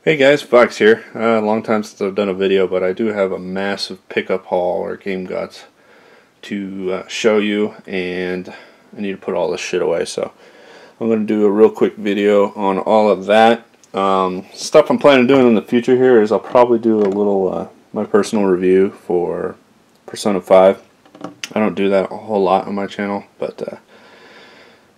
Hey guys, Fox here. Long time since I've done a video, but I do have a massive pickup haul or game guts to show you, and I need to put all this shit away, so I'm going to do a real quick video on all of that. Stuff I'm planning on doing in the future here is I'll probably do a little my personal review for Persona 5. I don't do that a whole lot on my channel, but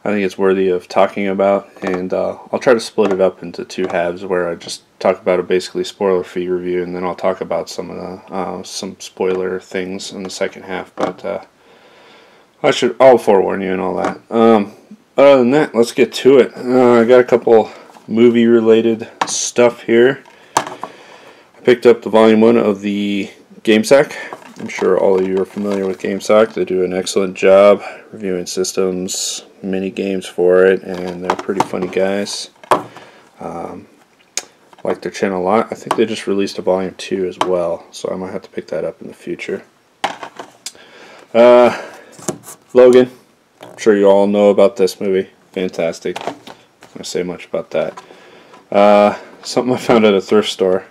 I think it's worthy of talking about, and I'll try to split it up into two halves where I just talk about a basically spoiler-free review, and then I'll talk about some of the some spoiler things in the second half. But I'll forewarn you and all that. Other than that, let's get to it. I got a couple movie-related stuff here. I picked up the volume 1 of the GameSack. I'm sure all of you are familiar with GameSack. They do an excellent job reviewing systems, mini games for it, and they're pretty funny guys. Like their channel a lot. I think they just released a volume 2 as well, so I might have to pick that up in the future. Logan. I'm sure you all know about this movie. Fantastic. I'm not going to say much about that. Something I found at a thrift store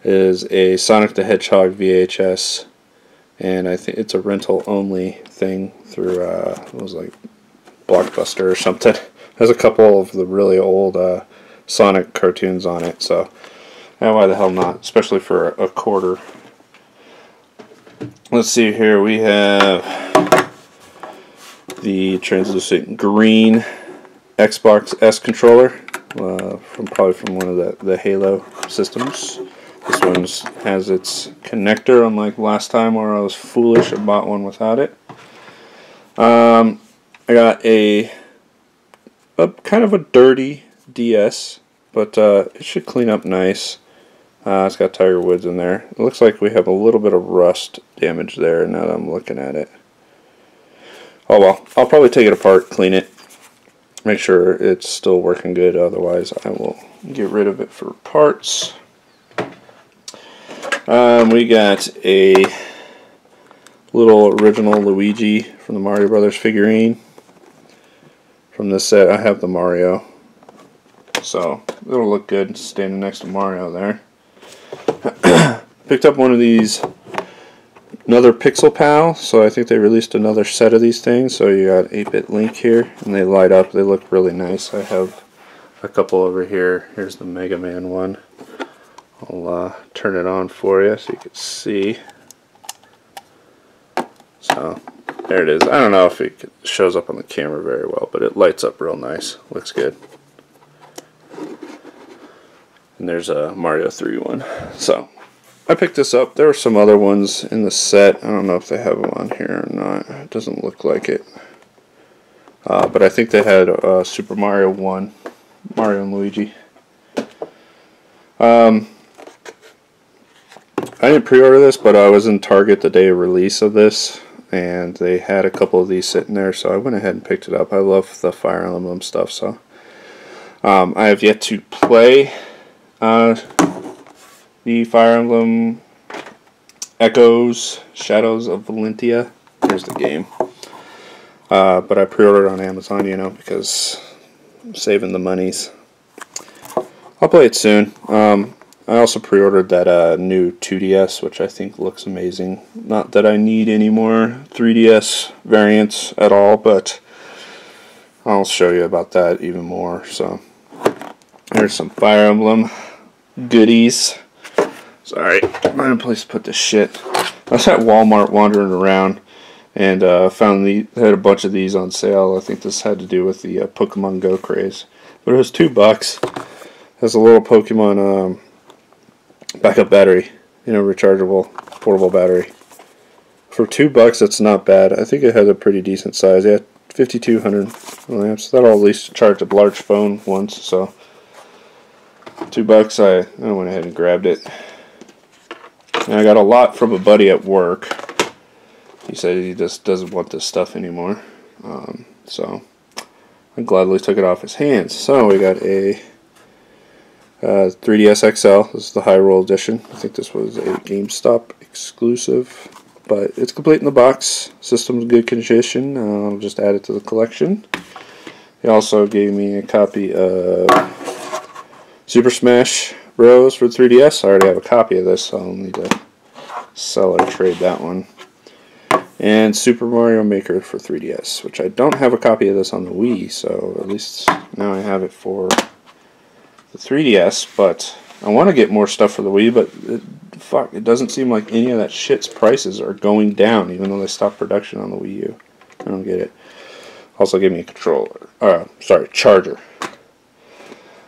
is a Sonic the Hedgehog VHS, and I think it's a rental only thing through it was like Blockbuster or something. There's a couple of the really old Sonic cartoons on it, so why the hell not, especially for a quarter. Let's see here, we have the translucent green Xbox S controller probably from one of the Halo systems. This one has its connector, unlike last time where I was foolish and bought one without it. I got a kind of a dirty DS, but it should clean up nice. It's got Tiger Woods in there. It looks like we have a little bit of rust damage there now that I'm looking at it. Oh well, I'll probably take it apart, clean it, make sure it's still working good, otherwise I will get rid of it for parts. We got a little original Luigi from the Mario Brothers figurine. From this set, I have the Mario, so it'll look good standing next to Mario there. Picked up one of these, another Pixel Pal, so I think they released another set of these things. So you got 8-bit Link here, and they light up, they look really nice. I have a couple over here. Here's the Mega Man one. I'll turn it on for you so you can see. So there it is. I don't know if it shows up on the camera very well, but it lights up real nice. Looks good. And there's a Mario 3 one. So I picked this up. There were some other ones in the set. I don't know if they have them on here or not. It doesn't look like it. But I think they had Super Mario 1, Mario and Luigi. I didn't pre-order this, but I was in Target the day of release of this, and they had a couple of these sitting there, so I went ahead and picked it up. I love the Fire Emblem stuff, so I have yet to play the Fire Emblem Echoes, Shadows of Valentia. Here's the game. But I pre-ordered on Amazon, you know, because I'm saving the monies. I'll play it soon. I also pre-ordered that new 2DS, which I think looks amazing. Not that I need any more 3DS variants at all, but I'll show you about that even more. So there's some Fire Emblem goodies. Sorry, I'm in a place to put this shit. I was at Walmart wandering around and found they had a bunch of these on sale. I think this had to do with the Pokemon Go craze. But it was $2. It has a little Pokemon backup battery, you know, rechargeable portable battery. For $2, it's not bad. I think it has a pretty decent size. Yeah, 5200 milliamps. That'll at least charge a large phone once. So $2. I went ahead and grabbed it. And I got a lot from a buddy at work. He said he just doesn't want this stuff anymore. So I gladly took it off his hands. So we got a 3DS XL. This is the Hyrule edition. I think this was a GameStop exclusive, but it's complete in the box. System's in good condition. I'll just add it to the collection. He also gave me a copy of Super Smash Bros for 3DS. I already have a copy of this, so I'll need to sell or trade that one. And Super Mario Maker for 3DS, which I don't have a copy of this on the Wii, so at least now I have it for the 3DS, but I want to get more stuff for the Wii, but it doesn't seem like any of that shit's prices are going down, even though they stopped production on the Wii U. I don't get it. Also gave me a controller. Charger.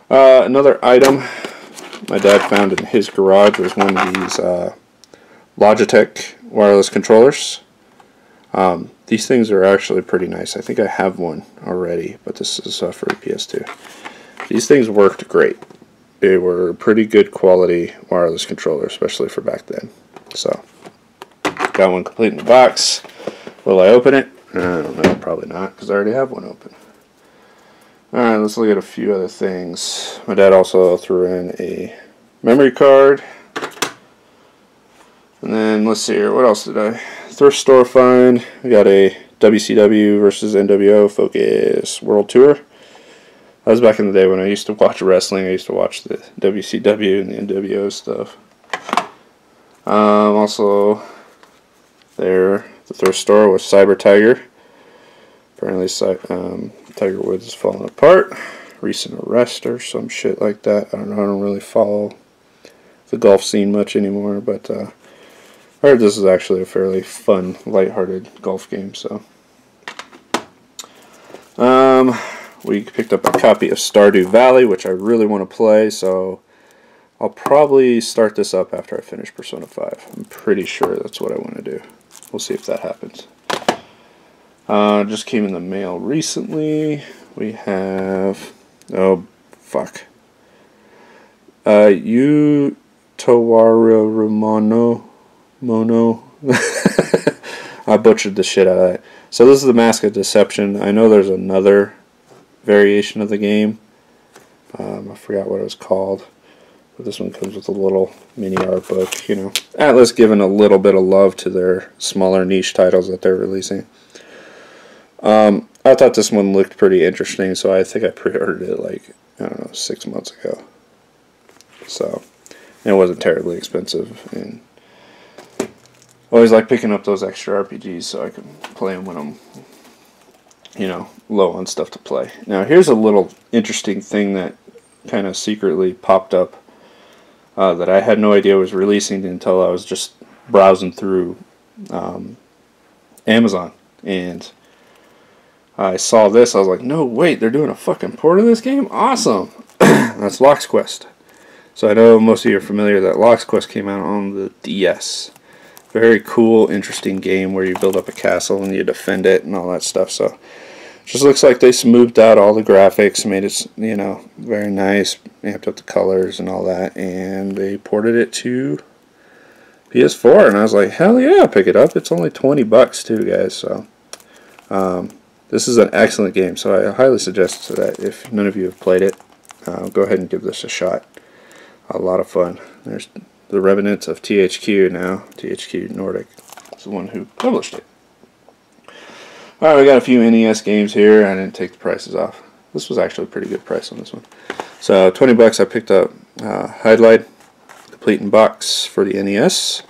Another item my dad found in his garage was one of these Logitech wireless controllers. These things are actually pretty nice. I think I have one already, but this is for the PS2. These things worked great. They were pretty good quality wireless controller, especially for back then. So, got one complete in the box. Will I open it? I don't know, probably not, because I already have one open. Alright, let's look at a few other things. My dad also threw in a memory card. And then, let's see here, what else did I? Thrift store find. We got a WCW versus NWO Focus World Tour. That was back in the day when I used to watch wrestling. I used to watch the WCW and the NWO stuff. Also, there, the thrift store was Cyber Tiger. Apparently, Tiger Woods is falling apart. Recent arrest or some shit like that. I don't know. I don't really follow the golf scene much anymore, but I heard this is actually a fairly fun, lighthearted golf game. So, we picked up a copy of Stardew Valley, which I really want to play. So, I'll probably start this up after I finish Persona 5. I'm pretty sure that's what I want to do. We'll see if that happens. Just came in the mail recently. We have, oh fuck, Yu Towaru Mono. I butchered the shit out of that. So this is the Mask of Deception. I know there's another variation of the game. I forgot what it was called. But this one comes with a little mini art book. You know, Atlas giving a little bit of love to their smaller niche titles that they're releasing. I thought this one looked pretty interesting, so I think I pre-ordered it like, I don't know, 6 months ago. So, and it wasn't terribly expensive, and I always like picking up those extra RPGs so I can play them when I'm, you know, low on stuff to play. Now, here's a little interesting thing that kind of secretly popped up that I had no idea was releasing until I was just browsing through Amazon, and I saw this. I was like, no, wait, they're doing a fucking port of this game? Awesome! That's Lock's Quest. So I know most of you are familiar that Lock's Quest came out on the DS. Very cool, interesting game where you build up a castle and you defend it and all that stuff. So it just looks like they smoothed out all the graphics, made it, you know, very nice, amped up the colors and all that, and they ported it to PS4. And I was like, hell yeah, pick it up. It's only $20 too, guys. So this is an excellent game, so I highly suggest that if none of you have played it, go ahead and give this a shot. A lot of fun. There's the remnants of THQ now. THQ Nordic is the one who published it. Alright, we got a few NES games here. I didn't take the prices off. This was actually a pretty good price on this one. So $20 I picked up Hydlide complete in box for the NES.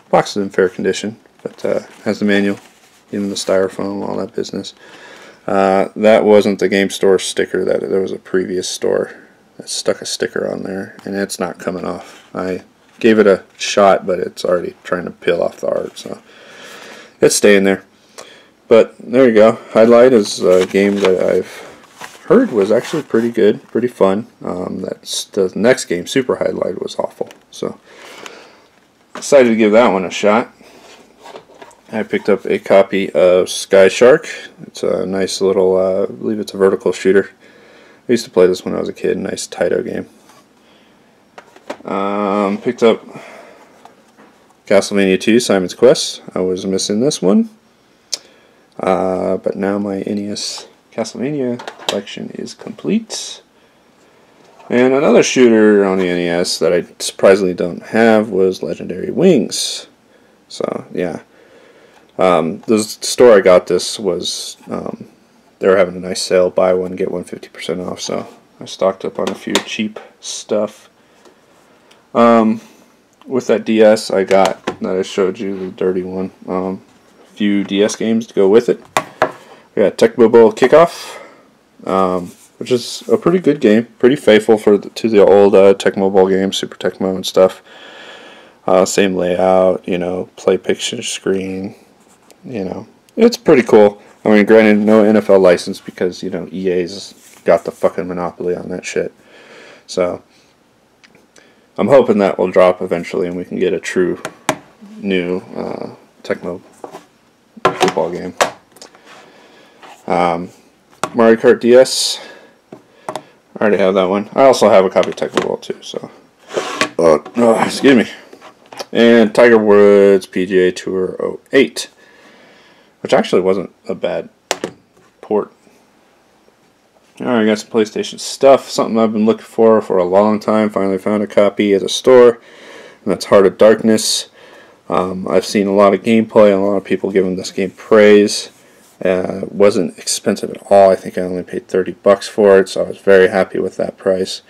Box is in fair condition, but has the manual, even the styrofoam, all that business. That wasn't the game store sticker. That there was a previous store that stuck a sticker on there, and it's not coming off. I gave it a shot, but it's already trying to peel off the art, so it's staying there. But there you go. Hydlide is a game that I've heard was actually pretty good, pretty fun. That's the next game, Super Hydlide, was awful. So decided to give that one a shot. I picked up a copy of Sky Shark. It's a nice little, I believe it's a vertical shooter. I used to play this when I was a kid. Nice Taito game. Picked up Castlevania 2, Simon's Quest. I was missing this one. But now my NES Castlevania collection is complete. And another shooter on the NES that I surprisingly don't have was Legendary Wings. So, yeah. The store I got this was, they were having a nice sale, buy one, get one 50% off, so I stocked up on a few cheap stuff. With that DS I got, that I showed you, the dirty one, a few DS games to go with it. We got Tecmo Bowl Kickoff, which is a pretty good game, pretty faithful to the old Tecmo Bowl games, Super Tecmo and stuff. Same layout, you know, play picture screen, you know, it's pretty cool. I mean, granted, no NFL license because, you know, EA's got the fucking monopoly on that shit. So I'm hoping that will drop eventually and we can get a true new Tecmo football game. Mario Kart DS, I already have that one. I also have a copy of Tecmo Bowl too, so. Excuse me. And Tiger Woods PGA Tour 08, which actually wasn't a bad port. Alright, I got some PlayStation stuff, something I've been looking for a long time. Finally found a copy at a store, and that's Heart of Darkness. I've seen a lot of gameplay and a lot of people giving this game praise. It wasn't expensive at all. I think I only paid $30 for it, so I was very happy with that price.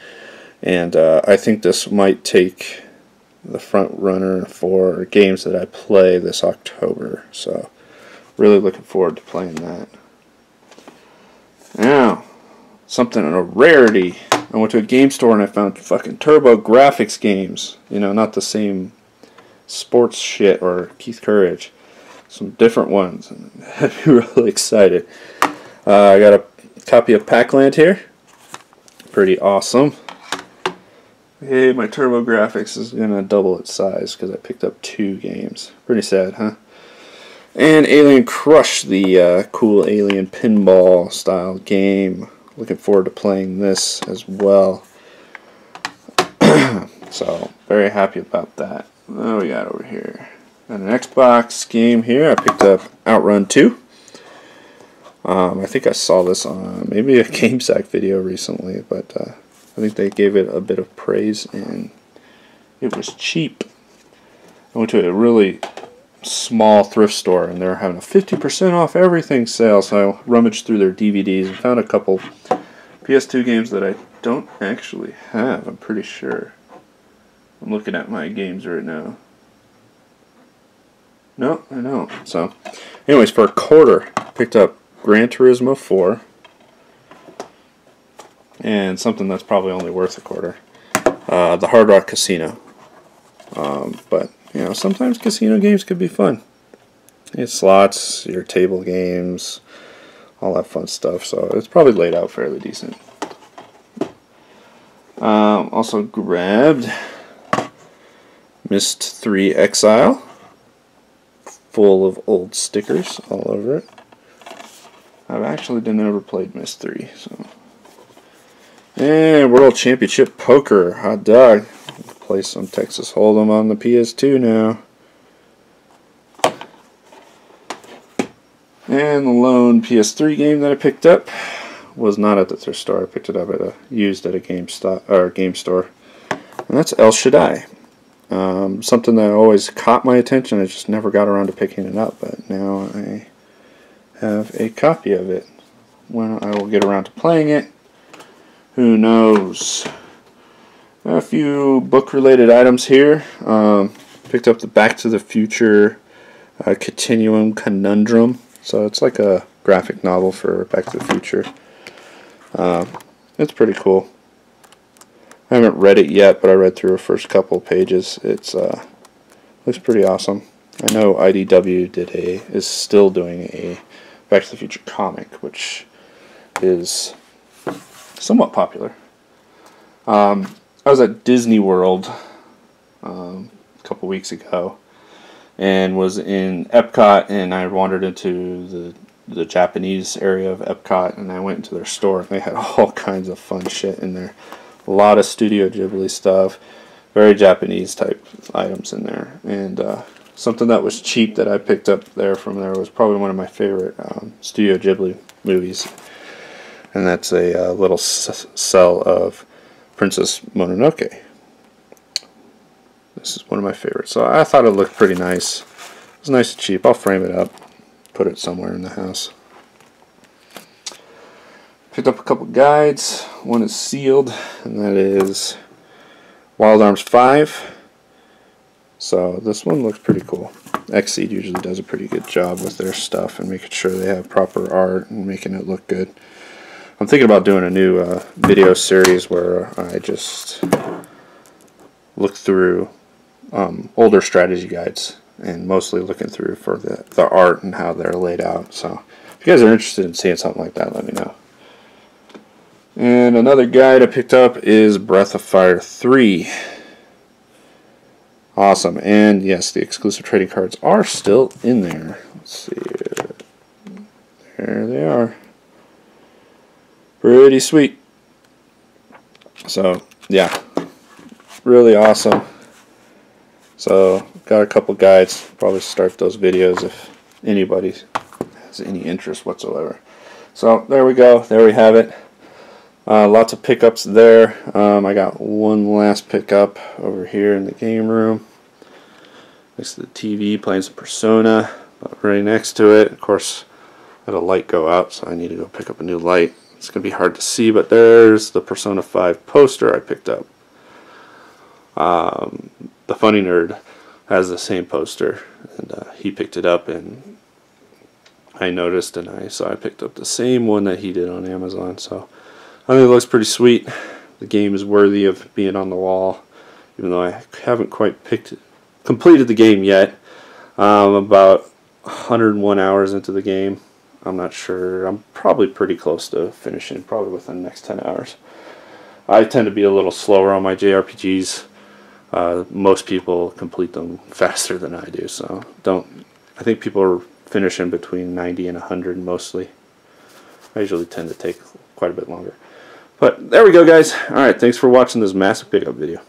And I think this might take the front runner for games that I play this October. So really looking forward to playing that. Now, something in a rarity. I went to a game store and I found fucking TurboGrafx games. You know, not the same sports shit or Keith Courage. Some different ones. I'd be really excited. I got a copy of Pac-Land here. Pretty awesome. Hey, my TurboGrafx is going to double its size because I picked up 2 games. Pretty sad, huh? And Alien Crush, the cool alien pinball style game. Looking forward to playing this as well. So, very happy about that. What do we got over here? Got an Xbox game here. I picked up Outrun 2. I think I saw this on maybe a GameSack video recently, but I think they gave it a bit of praise and it was cheap. I went to a really small thrift store and they're having a 50% off everything sale, so I rummaged through their DVDs and found a couple PS2 games that I don't actually have, I'm pretty sure. I'm looking at my games right now. No, I don't. So, anyways, for $0.25, picked up Gran Turismo 4. And something that's probably only worth $0.25. The Hard Rock Casino. But, you know, sometimes casino games could be fun. You get slots, your table games, all that fun stuff. So, it's probably laid out fairly decent. Also grabbed Myst 3 Exile. Full of old stickers all over it. I've actually never played Myst 3, so. And World Championship Poker, hot dog. Play some Texas Hold'em on the PS2 now. And the lone PS3 game that I picked up was not at the thrift store. I picked it up used at a game store, and that's El Shaddai. Something that always caught my attention. I just never got around to picking it up, but now I have a copy of it. When I will get around to playing it, who knows? A few book-related items here. Picked up the Back to the Future Continuum Conundrum. So it's like a graphic novel for Back to the Future. It's pretty cool. I haven't read it yet, but I read through the first couple pages. It's looks pretty awesome. I know IDW is still doing a Back to the Future comic, which is somewhat popular. I was at Disney World a couple weeks ago and was in Epcot, and I wandered into the Japanese area of Epcot, and I went into their store, and they had all kinds of fun shit in there. A lot of Studio Ghibli stuff, very Japanese type items in there, and something that was cheap that I picked up from there was probably one of my favorite Studio Ghibli movies, and that's a little cell of Princess Mononoke. This is one of my favorites, so I thought it looked pretty nice. It was nice and cheap. I'll frame it up, put it somewhere in the house. Picked up a couple guides. One is sealed, and that is Wild Arms 5. So this one looks pretty cool. Xseed usually does a pretty good job with their stuff and making sure they have proper art and making it look good. I'm thinking about doing a new video series where I just look through older strategy guides, and mostly looking through for the art and how they're laid out. So if you guys are interested in seeing something like that, let me know. And another guide I picked up is Breath of Fire 3. Awesome. And yes, the exclusive trading cards are still in there. Let's see. There they are. Pretty sweet. So yeah, really awesome. So got a couple guides. Probably start those videos if anybody has any interest whatsoever. So there we go. There we have it. Lots of pickups there. I got one last pickup over here in the game room next to the TV, playing some Persona. Right next to it, of course, I had a light go out, so I need to go pick up a new light. It's gonna be hard to see, but there's the Persona 5 poster I picked up. The Funny Nerd has the same poster, and he picked it up, and I noticed, and I picked up the same one that he did on Amazon. So I think it looks pretty sweet. The game is worthy of being on the wall, even though I haven't quite completed the game yet. I'm about 101 hours into the game. I'm not sure. I'm probably pretty close to finishing, probably within the next 10 hours. I tend to be a little slower on my JRPGs. Most people complete them faster than I do, so I think people are finishing between 90 and 100 mostly. I usually tend to take quite a bit longer. But there we go, guys. Alright, thanks for watching this massive pickup video.